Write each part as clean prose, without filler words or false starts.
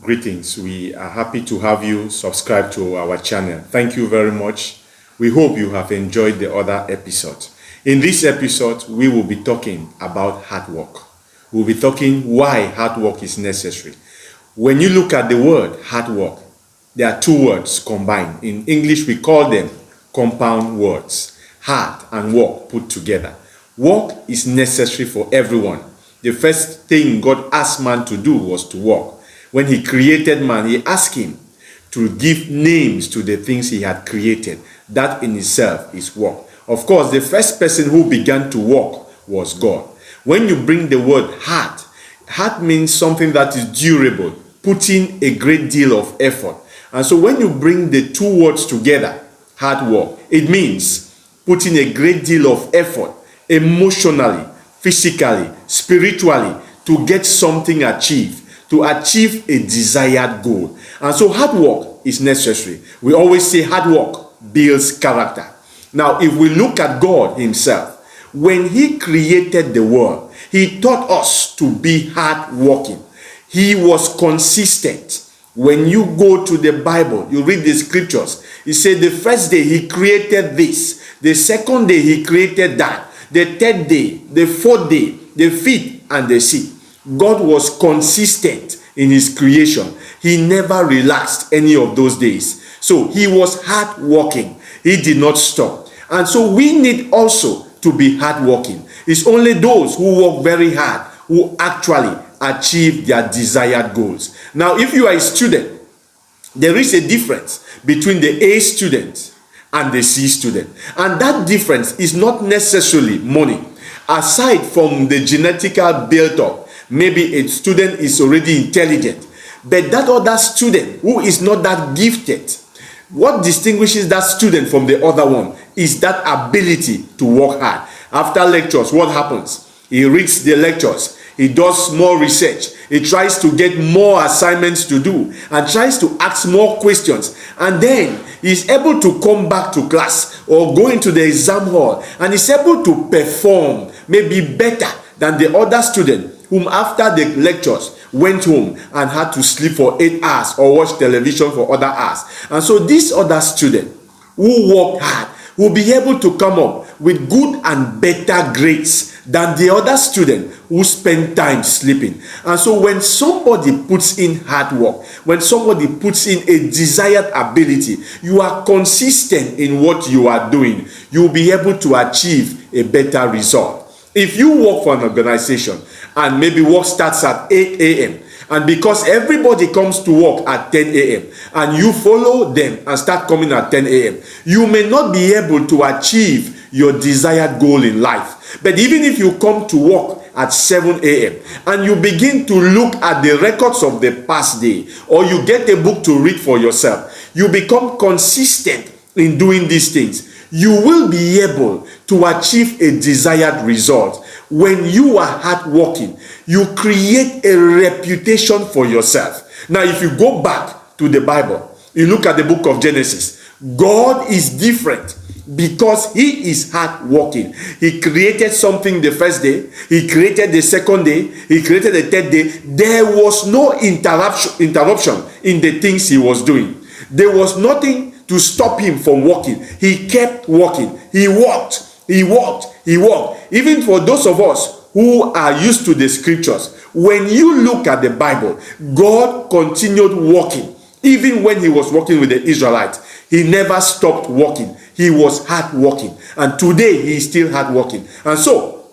Greetings. We are happy to have you subscribe to our channel. Thank you very much. We hope you have enjoyed the other episodes. In this episode, we will be talking about hard work. We'll be talking why hard work is necessary. When you look at the word hard work, there are two words combined. In English, we call them compound words. Hard and work put together. Work is necessary for everyone. The first thing God asked man to do was to work. When he created man, he asked him to give names to the things he had created. That in itself is work. Of course, the first person who began to work was God. When you bring the word hard, hard means something that is durable, putting a great deal of effort. And so when you bring the two words together, hard work, it means putting a great deal of effort, emotionally, physically, spiritually, to get something achieved, to achieve a desired goal. And so hard work is necessary. We always say hard work builds character. Now, if we look at God himself, when he created the world, he taught us to be hardworking. He was consistent. When you go to the Bible, you read the scriptures, he said the first day he created this, the second day he created that, the third day, the fourth day, the fifth, and the sixth. God was consistent in his creation. He never relaxed any of those days. So he was hardworking. He did not stop. And so we need also to be hardworking. It's only those who work very hard who actually achieve their desired goals. Now, if you are a student, there is a difference between the A student and the C student. And that difference is not necessarily money. Aside from the genetical build-up, maybe a student is already intelligent, but that other student who is not that gifted, what distinguishes that student from the other one is that ability to work hard. After lectures, what happens? He reads the lectures, he does more research, he tries to get more assignments to do, and tries to ask more questions, and then he's able to come back to class or go into the exam hall, and he's able to perform maybe better than the other student whom after the lectures went home and had to sleep for 8 hours or watch television for other hours. And so this other student who worked hard will be able to come up with good and better grades than the other student who spent time sleeping. And so when somebody puts in hard work, when somebody puts in a desired ability, you are consistent in what you are doing, you'll be able to achieve a better result. If you work for an organization and maybe work starts at 8 a.m. and because everybody comes to work at 10 a.m. and you follow them and start coming at 10 a.m., you may not be able to achieve your desired goal in life. But even if you come to work at 7 a.m. and you begin to look at the records of the past day, or you get a book to read for yourself, you become consistent in doing these things, you will be able to achieve a desired result. When you are hardworking, you create a reputation for yourself. Now, if you go back to the Bible, you look at the book of Genesis, God is different because he is hardworking. He created something the first day, he created the second day, he created the third day. There was no interruption in the things he was doing. There was nothing to stop him from working. He kept working. He worked. He worked. He worked. Even for those of us who are used to the scriptures, when you look at the Bible, God continued working. Even when he was working with the Israelites, he never stopped working. He was hard working. And today he is still hard working. And so,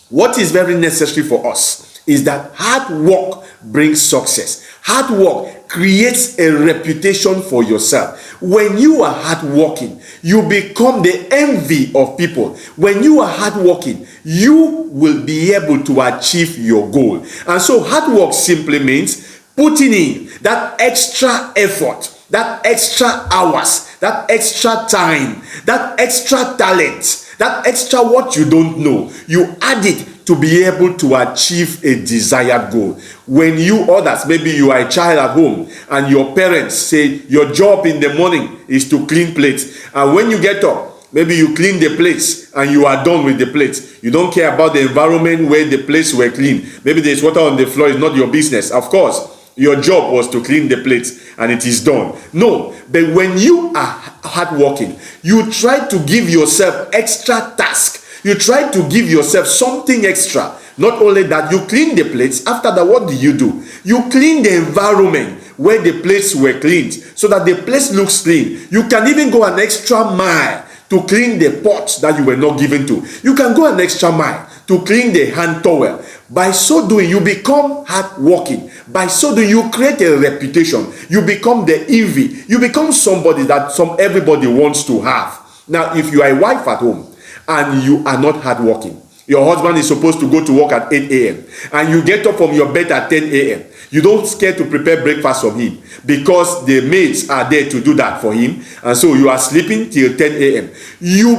what is very necessary for us is that hard work brings success. Hard work creates a reputation for yourself. When you are hardworking, you become the envy of people. When you are hardworking, you will be able to achieve your goal. And so hard work simply means putting in that extra effort, that extra hours, that extra time, that extra talent, that extra what you don't know. You add it to be able to achieve a desired goal. When you others, maybe you are a child at home and your parents say your job in the morning is to clean plates, and when you get up, maybe you clean the plates and you are done with the plates. You don't care about the environment where the plates were clean. Maybe there's water on the floor, it's not your business. Of course, Your job was to clean the plates and it is done. No, but when you are hardworking, you try to give yourself extra task. You try to give yourself something extra. Not only that, you clean the plates. After that, what do? You clean the environment where the plates were cleaned so that the place looks clean. You can even go an extra mile to clean the pots that you were not given to. You can go an extra mile to clean the hand towel. By so doing, you become hardworking. By so doing, you create a reputation. You become the envy. You become somebody that everybody wants to have. Now, if you are a wife at home and you are not hardworking, your husband is supposed to go to work at 8 a.m. and you get up from your bed at 10 a.m. You don't care to prepare breakfast for him because the maids are there to do that for him, and so you are sleeping till 10 a.m. You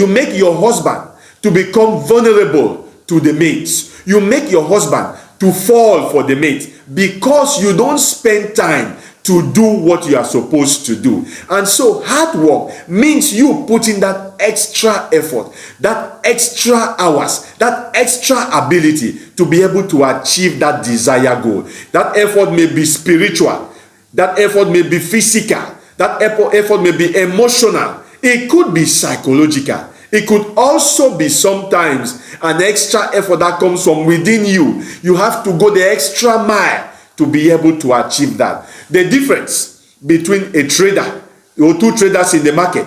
make your husband to become vulnerable to the maids. You make your husband to fall for the maids because you don't spend time to do what you are supposed to do. And so hard work means you putting that extra effort, that extra hours, that extra ability to be able to achieve that desired goal. That effort may be spiritual, that effort may be physical, that effort may be emotional, it could be psychological. It could also be sometimes an extra effort that comes from within you. You have to go the extra mile to be able to achieve that. The difference between a trader or two traders in the market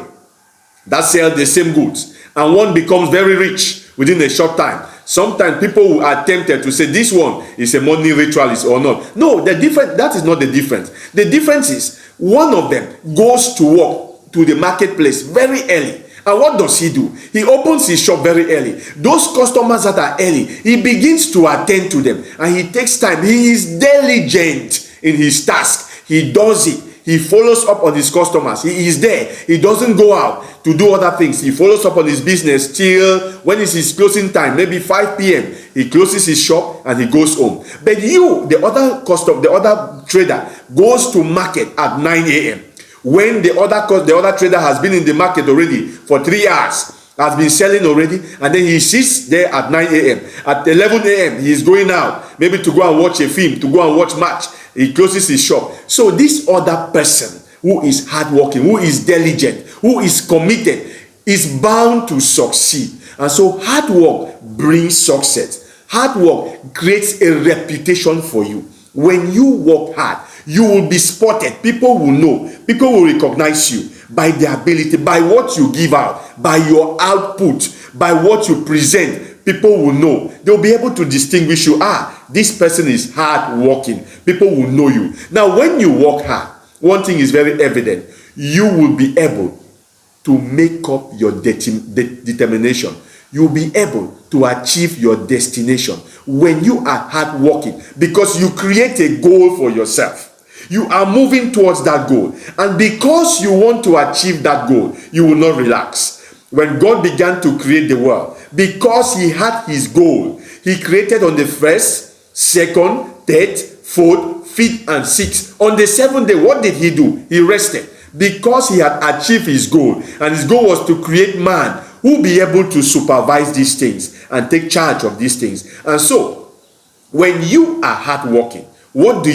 that sell the same goods and one becomes very rich within a short time. Sometimes people are tempted to say this one is a money ritualist or not. No, that is not the difference. The difference is one of them goes to work to the marketplace very early. And what does he do? He opens his shop very early. Those customers that are early, he begins to attend to them. And he takes time. He is diligent in his task. He does it. He follows up on his customers. He is there. He doesn't go out to do other things. He follows up on his business till when it's his closing time, maybe 5 p.m. He closes his shop and he goes home. But you, the other trader, goes to market at 9 a.m. when the other trader has been in the market already for 3 hours, has been selling already, and then he sits there at 9 a.m. At 11 a.m. he is going out, maybe to go and watch a film, to go and watch match. He closes his shop. So this other person who is hardworking, who is diligent, who is committed, is bound to succeed. And so hard work brings success. Hard work creates a reputation for you. When you work hard, you will be spotted. People will know. People will recognize you by the ability, by what you give out, by your output, by what you present. People will know. They'll be able to distinguish you. This person is hard working. People will know you. Now, when you work hard, one thing is very evident. You will be able to make up your determination. You'll be able to achieve your destination when you are hard working, because you create a goal for yourself. You are moving towards that goal. And because you want to achieve that goal, you will not relax. When God began to create the world, because he had his goal, he created on the first, second, third, fourth, fifth, and sixth. On the seventh day, what did he do? He rested because he had achieved his goal. And his goal was to create man who will be able to supervise these things and take charge of these things. And so, when you are hardworking, what do?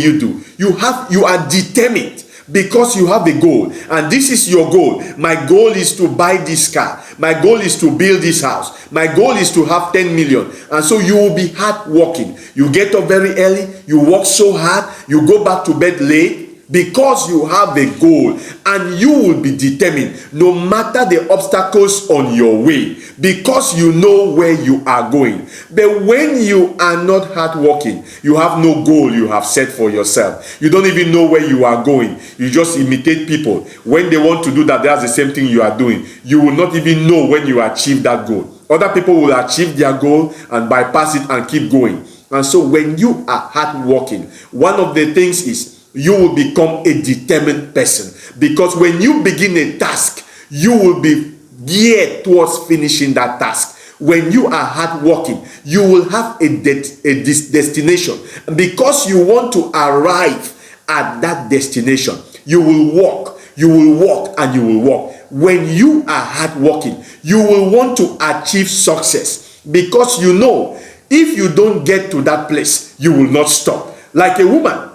You are determined because you have a goal, and this is your goal. My goal is to buy this car. My goal is to build this house. My goal is to have 10 million. And so you will be hardworking. You get up very early. You work so hard. You go back to bed late. Because you have a goal, and you will be determined no matter the obstacles on your way, because you know where you are going. But when you are not hardworking, you have no goal you have set for yourself. You don't even know where you are going. You just imitate people. When they want to do that, that's the same thing you are doing. You will not even know when you achieve that goal. Other people will achieve their goal and bypass it and keep going. And so when you are hardworking, one of the things is you will become a determined person, because when you begin a task, you will be geared towards finishing that task. When you are hardworking, you will have a destination, and because you want to arrive at that destination, you will walk, and you will walk. When you are hardworking, you will want to achieve success, because you know if you don't get to that place, you will not stop. Like a woman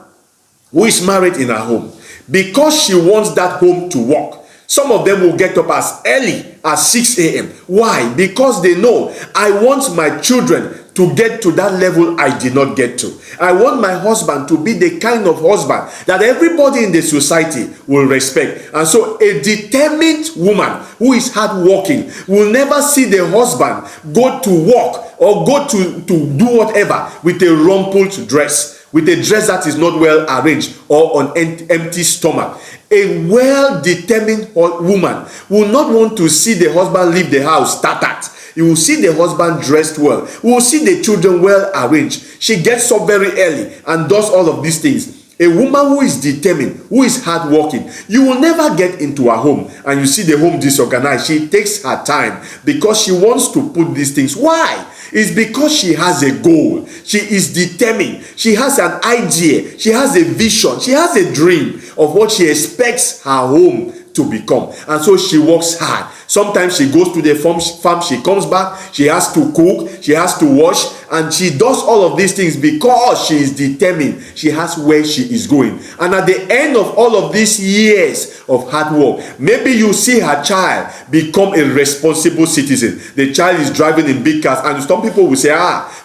who is married in her home, because she wants that home to work, some of them will get up as early as 6 a.m. Why? Because they know, I want my children to get to that level I did not get to. I want my husband to be the kind of husband that everybody in the society will respect. And so a determined woman who is hardworking will never see the husband go to work or go to do whatever with a rumpled dress, with a dress that is not well arranged or on empty stomach. A well-determined woman will not want to see the husband leave the house tattered. You will see the husband dressed well. You will see the children well arranged. She gets up very early and does all of these things. A woman who is determined, who is hardworking, you will never get into her home and you see the home disorganized. She takes her time because she wants to put these things. Why? It's because she has a goal. She is determined. She has an idea. She has a vision. She has a dream of what she expects her home to become. And so she works hard. Sometimes she goes to the farm, she comes back, she has to cook, she has to wash, and she does all of these things because she is determined. She has where she is going. And at the end of all of these years of hard work, maybe you see her child become a responsible citizen. The child is driving in big cars, and some people will say,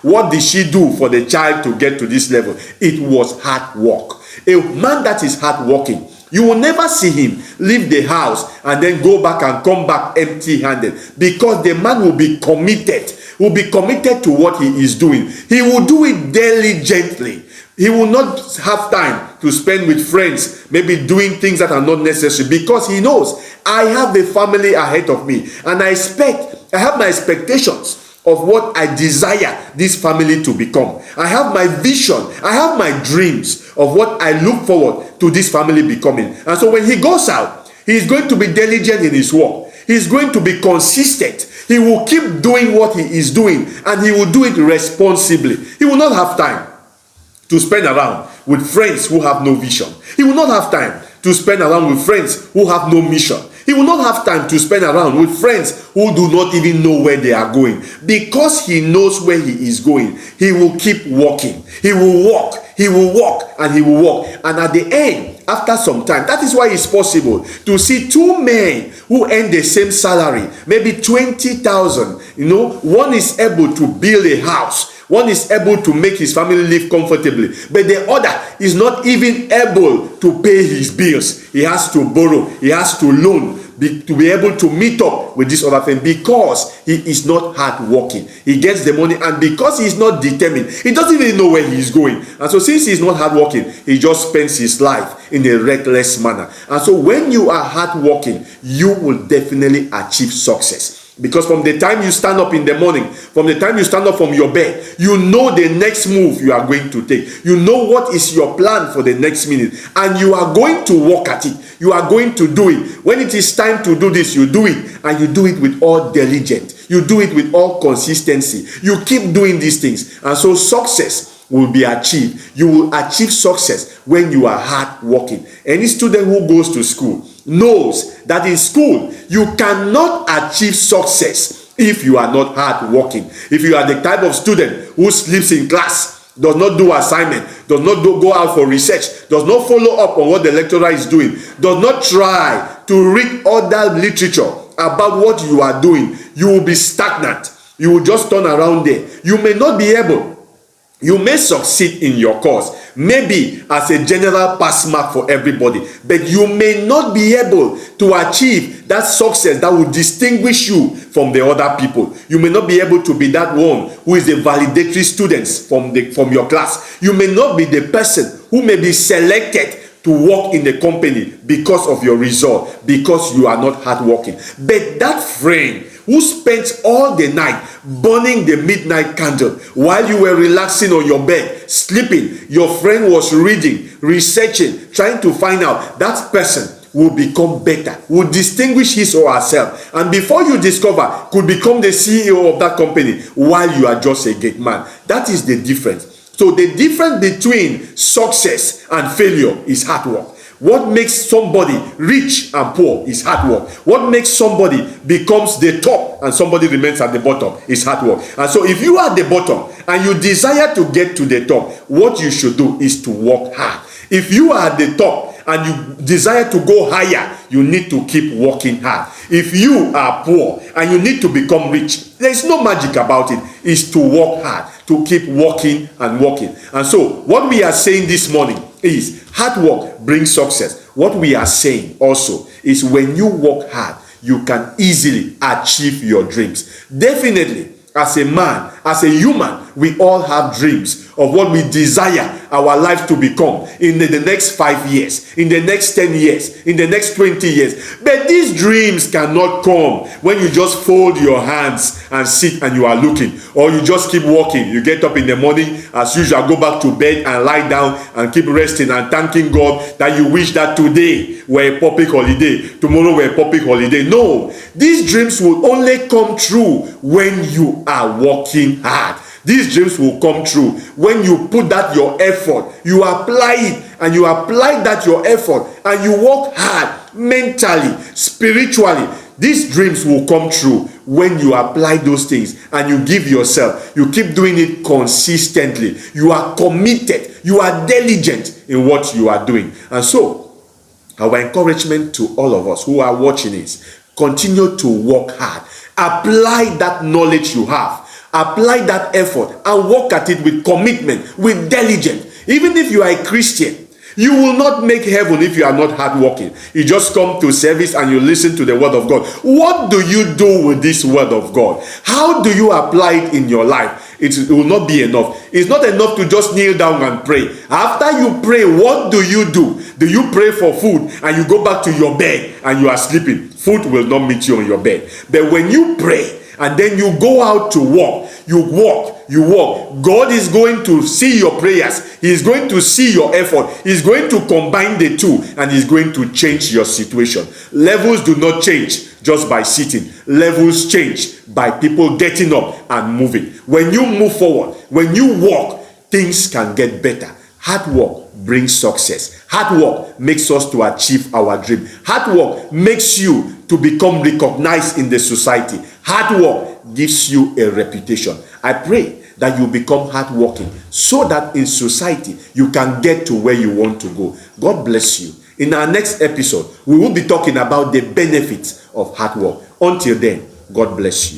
what did she do for the child to get to this level? It was hard work. A man that is hardworking, you will never see him leave the house and then go back and come back empty-handed, because the man will be committed to what he is doing. He will do it diligently. He will not have time to spend with friends, maybe doing things that are not necessary, because he knows, I have a family ahead of me, and I have my expectations of what I desire this family to become. I have my vision, I have my dreams of what I look forward to this family becoming. And so when he goes out, he is going to be diligent in his work. He is going to be consistent. He will keep doing what he is doing, and he will do it responsibly. He will not have time to spend around with friends who have no vision. He will not have time to spend around with friends who have no mission. He will not have time to spend around with friends who do not even know where they are going. Because he knows where he is going, he will keep walking. He will walk, and he will walk. And at the end, after some time, that is why it's possible to see two men who earn the same salary, maybe 20,000. One is able to build a house. One is able to make his family live comfortably, but the other is not even able to pay his bills. He has to borrow, he has to loan to be able to meet up with this other thing, because he is not hardworking. He gets the money, and because he is not determined, he doesn't even know where he is going. And so since he is not hardworking, he just spends his life in a reckless manner. And so when you are hardworking, you will definitely achieve success. Because from the time you stand up in the morning, from the time you stand up from your bed, you know the next move you are going to take. You know what is your plan for the next minute. And you are going to work at it. You are going to do it. When it is time to do this, you do it. And you do it with all diligence. You do it with all consistency. You keep doing these things. And so success will be achieved. You will achieve success when you are hard working. Any student who goes to school knows that in school you cannot achieve success if you are not hard working. If you are the type of student who sleeps in class, does not do assignment, does not go out for research, does not follow up on what the lecturer is doing, does not try to read other literature about what you are doing, you will be stagnant. You will just turn around there. You may not be able. You may succeed in your course, maybe as a general pass mark for everybody, but you may not be able to achieve that success that will distinguish you from the other people. You may not be able to be that one who is the valedictory students from your class. You may not be the person who may be selected to work in the company because of your result, because you are not hardworking. But that friend who spent all the night burning the midnight candle while you were relaxing on your bed, sleeping, your friend was reading, researching, trying to find out, that person will become better, will distinguish his or herself, and before you discover, could become the CEO of that company while you are just a gate man. That is the difference. So the difference between success and failure is hard work. What makes somebody rich and poor is hard work. What makes somebody becomes the top and somebody remains at the bottom is hard work. And so if you are at the bottom and you desire to get to the top, what you should do is to work hard. If you are at the top and you desire to go higher, you need to keep working hard. If you are poor and you need to become rich, there is no magic about it. It's to work hard, to keep working and working. And so what we are saying this morning is hard work brings success. What we are saying also is when you work hard, you can easily achieve your dreams. Definitely, as a man, as a human, we all have dreams of what we desire our life to become in the next 5 years, in the next 10 years, in the next 20 years. But these dreams cannot come when you just fold your hands and sit and you are looking, or you just keep walking. You get up in the morning, as usual, go back to bed and lie down and keep resting and thanking God that you wish that today were a public holiday, tomorrow were a public holiday. No, these dreams will only come true when you are working hard. These dreams will come true when you put that your effort, you apply it, and you apply that your effort, and you work hard mentally, spiritually. These dreams will come true when you apply those things and you give yourself. You keep doing it consistently. You are committed. You are diligent in what you are doing. And so, our encouragement to all of us who are watching is continue to work hard. Apply that knowledge you have. Apply that effort and work at it with commitment, with diligence. Even if you are a Christian, you will not make heaven if you are not hardworking. You just come to service and you listen to the word of God. What do you do with this word of God? How do you apply it in your life? It will not be enough. It's not enough to just kneel down and pray. After you pray, what do you do? Do you pray for food and you go back to your bed and you are sleeping? Food will not meet you on your bed. But when you pray, and then you go out to work, you walk. God is going to see your prayers. He is going to see your effort. He's going to combine the two, and he's going to change your situation. Levels do not change just by sitting. Levels change by people getting up and moving. When you move forward, when you walk, things can get better. Hard work brings success. Hard work makes us to achieve our dream. Hard work makes you to become recognized in the society. Hard work gives you a reputation. I pray that you become hardworking so that in society you can get to where you want to go. God bless you. In our next episode, we will be talking about the benefits of hard work. Until then, God bless you.